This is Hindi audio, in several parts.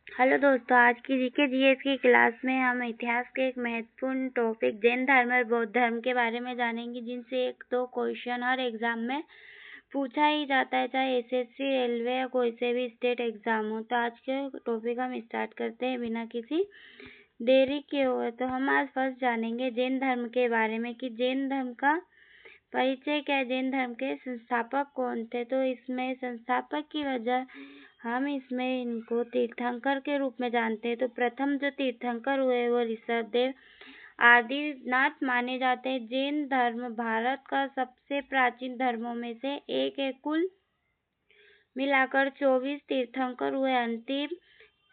हेलो दोस्तों, आज की जीके जीएस की क्लास में हम इतिहास के एक महत्वपूर्ण टॉपिक जैन धर्म और बौद्ध धर्म के बारे में जानेंगे, जिनसे एक दो क्वेश्चन हर एग्जाम में पूछा ही जाता है, चाहे एसएससी, रेलवे या कोई से भी स्टेट एग्जाम हो। तो आज के टॉपिक हम स्टार्ट करते हैं बिना किसी देरी के हुए। तो हम आज फर्स्ट जानेंगे जैन धर्म के बारे में कि जैन धर्म का परिचय क्या है, जैन धर्म के संस्थापक कौन थे। तो इसमें संस्थापक की वजह हम इसमें इनको तीर्थंकर के रूप में जानते हैं। तो प्रथम जो तीर्थंकर हुए वो ऋषभदेव आदिनाथ माने जाते हैं। जैन धर्म भारत का सबसे प्राचीन धर्मों में से एक है। कुल मिलाकर 24 तीर्थंकर हुए। अंतिम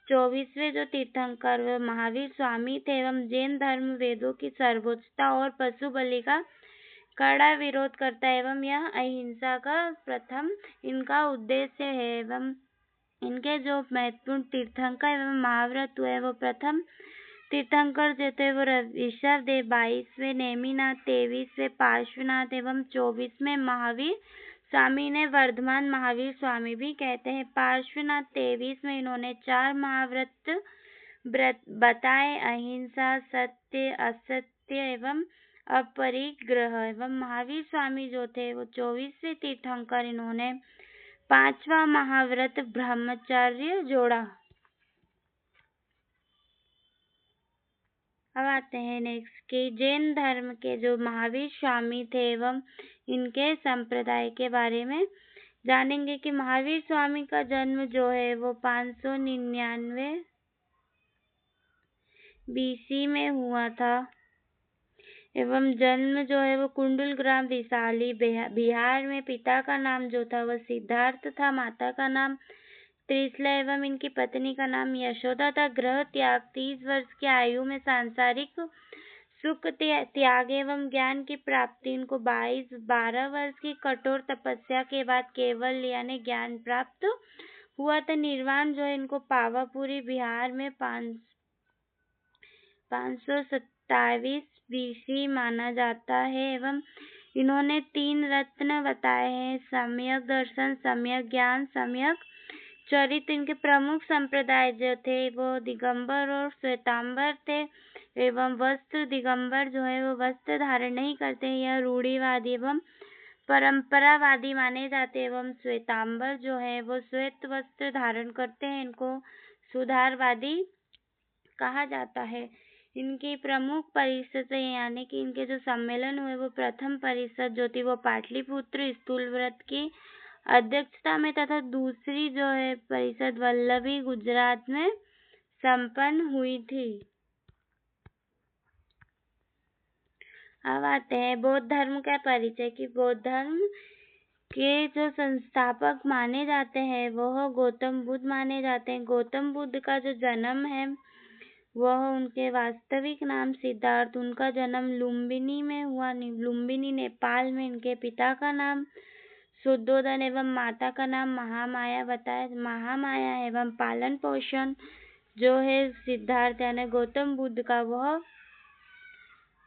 24वें जो तीर्थंकर वे महावीर स्वामी थे एवं जैन धर्म वेदों की सर्वोच्चता और पशु बलि का कड़ा विरोध करता है एवं यह अहिंसा का प्रथम इनका उद्देश्य है। एवं इनके जो महत्वपूर्ण तीर्थंकर एवं महाव्रत हुए वो प्रथम तीर्थंकर जो थे वो ऋषभदेव, 22वें नेमिनाथ, 23वें पार्श्वनाथ एवं 24वें महावीर स्वामी ने वर्धमान महावीर स्वामी भी कहते हैं। पार्श्वनाथ 23 में इन्होंने 4 महाव्रत बताए, अहिंसा, सत्य, असत्य एवं अपरिग्रह। एवं महावीर स्वामी जो थे वो 24वें तीर्थंकर, इन्होंने 5वां महाव्रत ब्रह्मचर्य जोड़ा। अब आते हैं नेक्स्ट कि जैन धर्म के जो महावीर स्वामी थे एवं इनके संप्रदाय के बारे में जानेंगे कि महावीर स्वामी का जन्म जो है वो 599 बीसी में हुआ था एवं जन्म जो है वो कुंडल ग्राम विशाली बिहार में। पिता का नाम जो था वो सिद्धार्थ था, माता का नाम त्रिशला एवं इनकी पत्नी का नाम यशोदा था। ग्रह त्याग 30 वर्ष की आयु में सांसारिक सुख त्याग एवं ज्ञान की प्राप्ति इनको 12 वर्ष की कठोर तपस्या के बाद केवल यानी ज्ञान प्राप्त हुआ था। निर्वाण जो है इनको पावापुरी बिहार में 527 बीसी माना जाता है एवं इन्होंने 3 रत्न बताए हैं, सम्यक दर्शन, सम्यक ज्ञान, सम्यक चरित्र। इनके प्रमुख संप्रदाय जो थे वो दिगंबर और श्वेतांबर थे एवं वस्त्र दिगंबर जो है वो वस्त्र धारण नहीं करते, यह रूढ़िवादी एवं परंपरावादी माने जाते एवं श्वेतांबर जो है वो श्वेत वस्त्र धारण करते हैं, इनको सुधारवादी कहा जाता है। इनकी प्रमुख परिषद यानी कि इनके जो सम्मेलन हुए वो प्रथम परिषद जो थी वो पाटलिपुत्र स्थूल व्रत की अध्यक्षता में तथा दूसरी जो है परिषद वल्लभी गुजरात में संपन्न हुई थी। अब आते हैं बौद्ध धर्म का परिचय कि बौद्ध धर्म के जो संस्थापक माने जाते हैं वह गौतम बुद्ध माने जाते हैं। गौतम बुद्ध का जो जन्म है वह उनके वास्तविक नाम सिद्धार्थ, उनका जन्म लुम्बिनी में हुआ, लुम्बिनी नेपाल में। इनके पिता का नाम शुद्धोधन एवं माता का नाम महामाया बताया। महामाया एवं पालन पोषण जो है सिद्धार्थ यानी गौतम बुद्ध का वह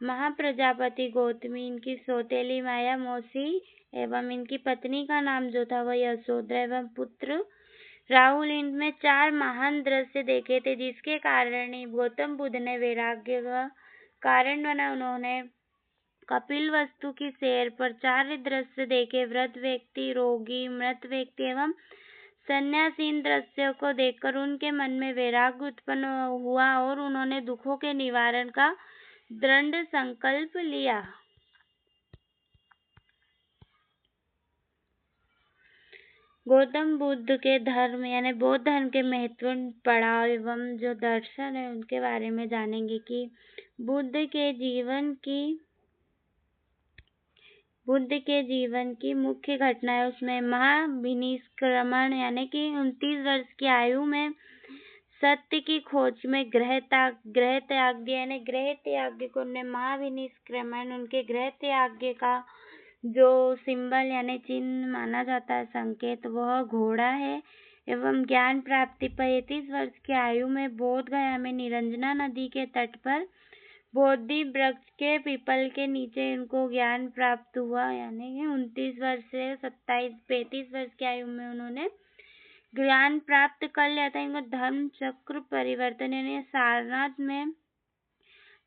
महाप्रजापति गौतमी इनकी सौतेली माया मौसी एवं इनकी पत्नी का नाम जो था वह यशोधरा एवं पुत्र राहुल। इनमें 4 महान दृश्य देखे थे जिसके कारण ही गौतम बुद्ध ने वैराग्य का कारण बना। उन्होंने कपिल वस्तु की सैर पर 4 दृश्य देखे, वृद्ध व्यक्ति, रोगी, मृत व्यक्ति एवं सन्यासी। इन दृश्यों को देखकर उनके मन में वैराग्य उत्पन्न हुआ और उन्होंने दुखों के निवारण का दृढ़ संकल्प लिया। गौतम बुद्ध के धर्म यानी बौद्ध धर्म के महत्वपूर्ण पड़ाव एवं जो दर्शन है उनके बारे में जानेंगे कि बुद्ध के जीवन की मुख्य घटनाएं, उसमें महाविनिष्क्रमण यानी कि 29 वर्ष की आयु में सत्य की खोज में ग्रह त्याग दिया यानी ग्रह त्याग को उन्होंने महाविनिष्क्रमण, उनके ग्रह त्याग का जो सिंबल यानी चिन्ह माना जाता है, संकेत, वह घोड़ा है। एवं ज्ञान प्राप्ति 35 वर्ष की आयु में बोध गया में निरंजना नदी के तट पर बोधि वृक्ष के पीपल के नीचे इनको ज्ञान प्राप्त हुआ। यानी कि 29 वर्ष से 35 वर्ष की आयु में उन्होंने ज्ञान प्राप्त कर लिया था, इनको धर्म चक्र परिवर्तन यानी सारनाथ में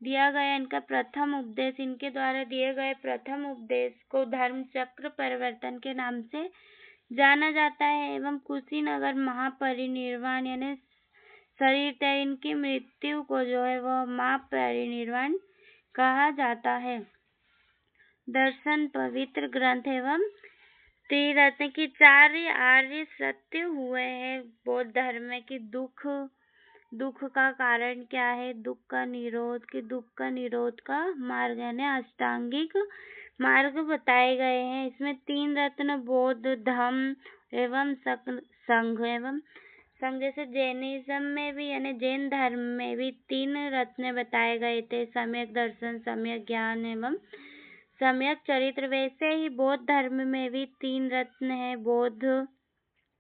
दिया गया इनका प्रथम उपदेश, इनके द्वारा दिए गए प्रथम उपदेश को धर्म चक्र परिवर्तन के नाम से जाना जाता है। एवं कुशीनगर महापरिनिर्वाण यानी शरीर त्याग, इनकी मृत्यु को जो है वह महापरिनिर्वाण कहा जाता है। दर्शन पवित्र ग्रंथ एवं त्रिरत्न की 4 आर्य सत्य हुए हैं बौद्ध धर्म में कि दुख का कारण क्या है, दुख का निरोध का मार्ग यानी अष्टांगिक मार्ग बताए गए हैं। इसमें 3 रत्न बौद्ध धम्म एवं संघ जैसे जैनिज्म में भी यानी जैन धर्म में भी 3 रत्न बताए गए थे, सम्यक दर्शन, सम्यक ज्ञान एवं सम्यक चरित्र। वैसे ही बौद्ध धर्म में भी 3 रत्न है, बौद्ध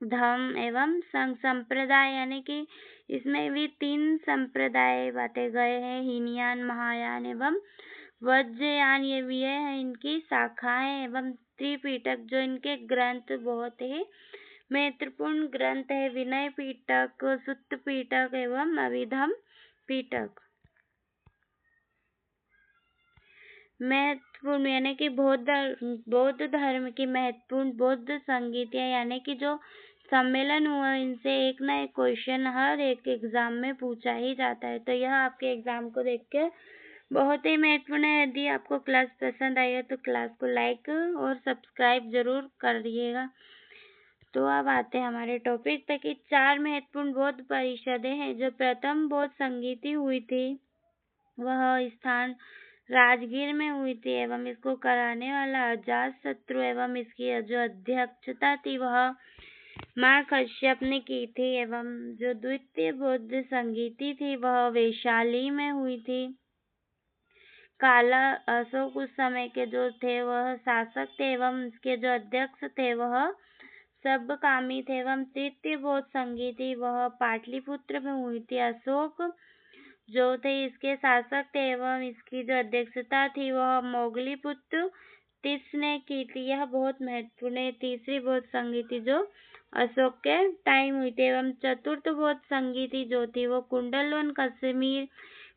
धम्म एवं संघ संप्रदाय, यानी कि इसमें भी 3 संप्रदाय बांटे गए हैं, हीनयान, महायान एवं वज्रयान। ये भी है इनकी शाखाएं। एवं त्रिपिटक जो इनके ग्रंथ बहुत ही महत्वपूर्ण ग्रंथ है, विनय पिटक, सुत्त पिटक एवं अभिधम्म पिटक। महत्वपूर्ण यानी कि बौद्ध धर्म की महत्वपूर्ण बौद्ध संगीतियाँ यानी कि जो सम्मेलन हुआ, इनसे एक ना एक क्वेश्चन हर एक एग्जाम में पूछा ही जाता है। तो यह आपके एग्जाम को देख के बहुत ही महत्वपूर्ण है। यदि आपको क्लास पसंद आई है तो क्लास को लाइक और सब्सक्राइब जरूर करिएगा। तो अब आते हैं हमारे टॉपिक पे कि 4 महत्वपूर्ण बौद्ध परिषदें हैं। जो प्रथम बौद्ध संगीति हुई थी वह स्थान राजगीर में हुई थी एवं इसको कराने वाला अजातशत्रु एवं इसकी जो अध्यक्षता थी वह माँ कश्यप ने की थी। एवं जो द्वितीय बौद्ध संगीति थी वह वैशाली में हुई थी। काला अशोक उस समय के जो थे वह शासक थे एवं इसके जो अध्यक्ष थे वह सबकामी थे। एवं तृतीय बौद्ध संगीति वह पाटलिपुत्र में हुई थी। अशोक जो थे इसके शासक थे एवं इसकी जो अध्यक्षता थी वह मोगलीपुत्र तिस ने की थी। यह बहुत महत्वपूर्ण है, तीसरी बौद्ध संगीति जो अशोक के टाइम हुई थी। एवं चतुर्थ बौद्ध संगीति जो थी वो कुंडलवन कश्मीर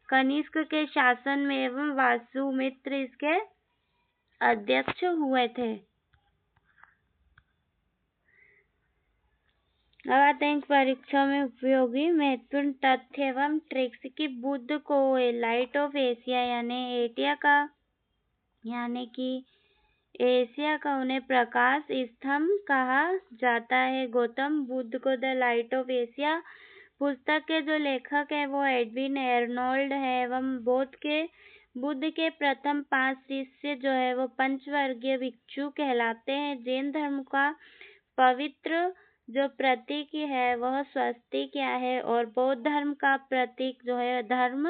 कनिष्क के शासन में एवं वासुमित्र इसके अध्यक्ष हुए थे। अब आते हैं परीक्षा में उपयोगी महत्वपूर्ण तथ्य एवं ट्रिक्स की बुद्ध को लाइट ऑफ एशिया यानी कि एशिया का उन्हें प्रकाश स्तंभ कहा जाता है। गौतम बुद्ध को द लाइट ऑफ एशिया पुस्तक के जो लेखक है वो एडविन एर्नोल्ड है। एवं बुद्ध के प्रथम 5 शिष्य जो है वो पंचवर्गीय भिक्षु कहलाते हैं। जैन धर्म का पवित्र जो प्रतीक है वह स्वस्तिक है और बौद्ध धर्म का प्रतीक जो है धर्म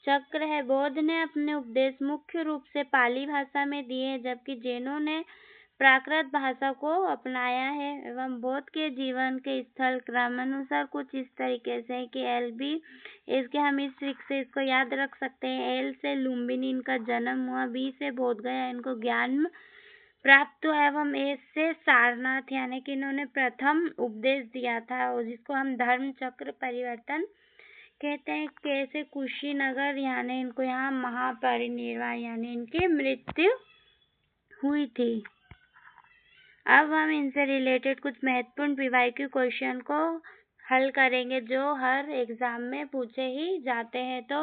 चक्र है। बौद्ध ने अपने उपदेश मुख्य रूप से पाली भाषा में दिए जबकि जैनों ने प्राकृत भाषा को अपनाया है। एवं बौद्ध के जीवन के स्थल क्रमानुसार कुछ इस तरीके से कि LB इसके हम इस ट्रिक से इसको याद रख सकते हैं। L से लुम्बिनी इनका जन्म हुआ, B से बोध गया इनको ज्ञान प्राप्त हुआ एवं A से सारनाथ यानी कि इन्होंने प्रथम उपदेश दिया था और जिसको हम धर्म चक्र परिवर्तन कहते हैं। कैसे कुशीनगर यानी इनको यहाँ महापरिनिर्वाण यानी इनकी मृत्यु हुई थी। अब हम इनसे रिलेटेड कुछ महत्वपूर्ण PYQ क्वेश्चन को हल करेंगे जो हर एग्जाम में पूछे ही जाते हैं। तो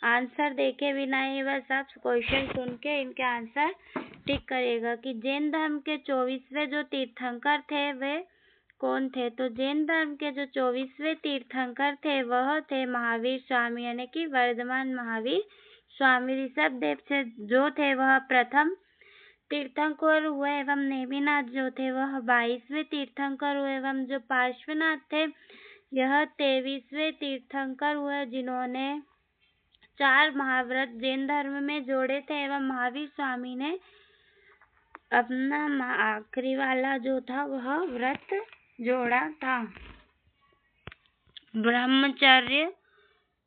आंसर देखे बिना ही बस आप क्वेश्चन सुन के इनके आंसर टिक करिएगा कि जैन धर्म के 24वें जो तीर्थंकर थे वे कौन थे। तो जैन धर्म के जो 24वें तीर्थंकर थे वह थे महावीर स्वामी यानी कि वर्धमान महावीर स्वामी। ऋषभदेव से जो थे वह प्रथम तीर्थंकर हुए एवं नेमिनाथ जो थे वह 22वें तीर्थंकर हुए एवं जो पार्श्वनाथ थे यह 23वें तीर्थंकर हुए जिन्होंने 4 महाव्रत जैन धर्म में जोड़े थे। एवं महावीर स्वामी ने अपना आखिरी वाला जो था वह व्रत जोड़ा था। ब्रह्मचर्य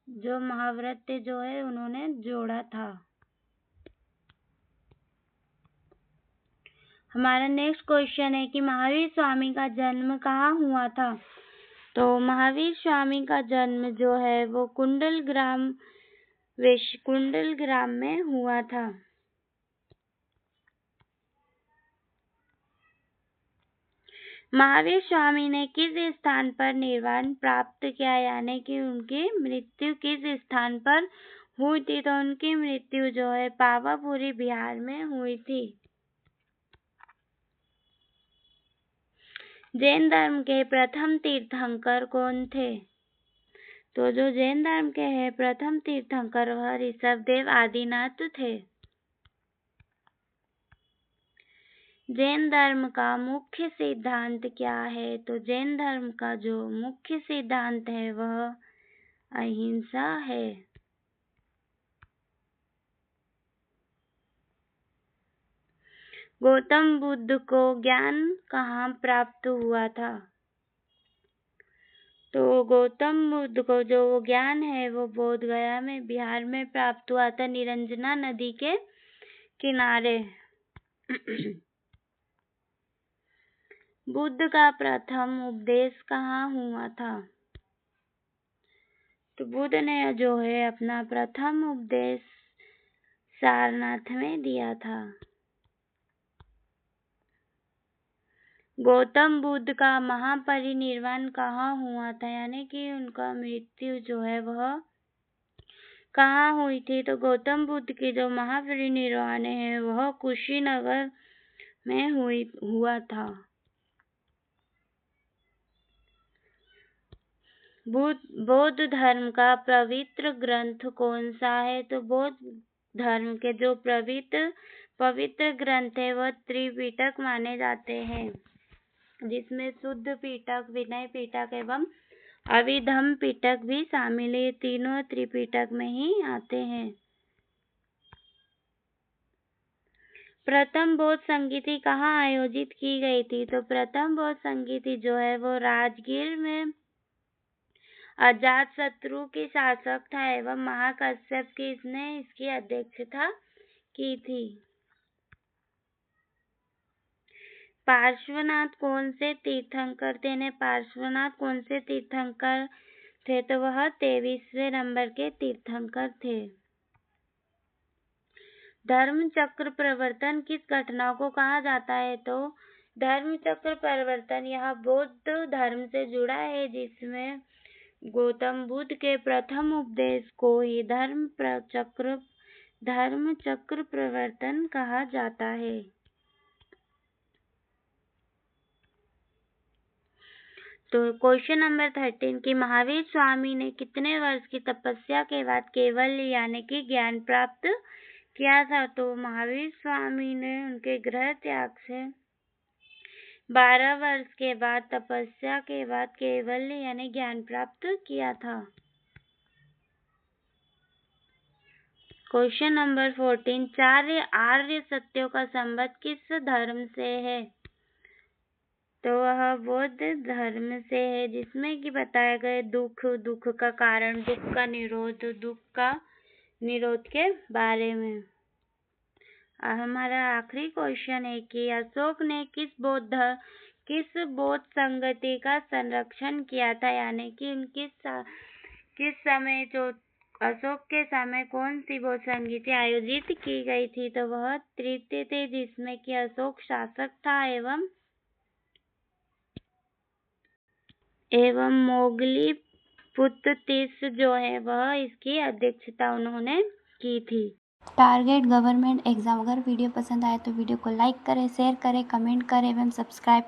जो महाव्रत जो है उन्होंने जोड़ा था। हमारा नेक्स्ट क्वेश्चन है कि महावीर स्वामी का जन्म कहाँ हुआ था। तो महावीर स्वामी का जन्म जो है वो कुंडल ग्राम में हुआ था। महावीर स्वामी ने किस स्थान पर निर्वाण प्राप्त किया, यानी कि उनकी मृत्यु किस स्थान पर हुई थी? तो उनकी मृत्यु जो है पावापुरी बिहार में हुई थी। जैन धर्म के प्रथम तीर्थंकर कौन थे? तो जो जैन धर्म के हैं प्रथम तीर्थंकर वह ऋषभदेव आदिनाथ थे। जैन धर्म का मुख्य सिद्धांत क्या है? तो जैन धर्म का जो मुख्य सिद्धांत है वह अहिंसा है। गौतम बुद्ध को ज्ञान कहाँ प्राप्त हुआ था? तो गौतम बुद्ध को जो ज्ञान है वो बोध गया में बिहार में प्राप्त हुआ था, निरंजना नदी के किनारे। बुद्ध का प्रथम उपदेश कहाँ हुआ था? तो बुद्ध ने जो है अपना प्रथम उपदेश सारनाथ में दिया था। गौतम बुद्ध का महापरिनिर्वाण कहाँ हुआ था, यानी कि उनका मृत्यु जो है वह कहाँ हुई थी? तो गौतम बुद्ध की जो महापरिनिर्वाण है वह कुशीनगर में हुआ था। बौद्ध धर्म का पवित्र ग्रंथ कौन सा है? तो बौद्ध धर्म के जो पवित्र ग्रंथ है वह त्रिपिटक माने जाते हैं, जिसमें शुद्ध पिटक, विनय पिटक एवं अभिधम्म पिटक भी शामिल है। तीनों त्रिपिटक में ही आते हैं। प्रथम बौद्ध संगीति कहाँ आयोजित की गई थी? तो प्रथम बौद्ध संगीति जो है वो राजगीर में अजातशत्रु के शासक था एवं महाकश्यप की इसने इसकी अध्यक्षता की थी। पार्श्वनाथ कौन से तीर्थंकर थे? पार्श्वनाथ कौन से तीर्थंकर थे? तो वह 23वें नंबर के तीर्थंकर थे। धर्म चक्र प्रवर्तन किस घटना को कहा जाता है? तो धर्म चक्र प्रवर्तन यह बौद्ध धर्म से जुड़ा है, जिसमें गौतम बुद्ध के प्रथम उपदेश को ही धर्म चक्र प्रवर्तन कहा जाता है। तो क्वेश्चन नंबर 13 कि महावीर स्वामी ने कितने वर्ष की तपस्या के बाद कैवल्य यानी कि ज्ञान प्राप्त किया था? तो महावीर स्वामी ने उनके गृह त्याग से 12 वर्ष के बाद तपस्या के बाद कैवल्य यानी ज्ञान प्राप्त किया था। क्वेश्चन नंबर 14 चार आर्य सत्यों का संबंध किस धर्म से है? तो वह बौद्ध धर्म से है, जिसमें कि बताया गया दुख का कारण, दुख का निरोध के बारे में। हमारा आखिरी क्वेश्चन है कि अशोक ने किस बौद्ध संगति का संरक्षण किया था, यानी कि किस समय जो अशोक के समय कौन सी बौद्ध संगति आयोजित की गई थी? तो वह तृतीय थे, जिसमें कि अशोक शासक था एवं मोगली पुत्र तीस जो है वह इसकी अध्यक्षता उन्होंने की थी। Target government exam. अगर वीडियो पसंद आए तो वीडियो को लाइक करें, शेयर करें, कमेंट करें एवं सब्सक्राइब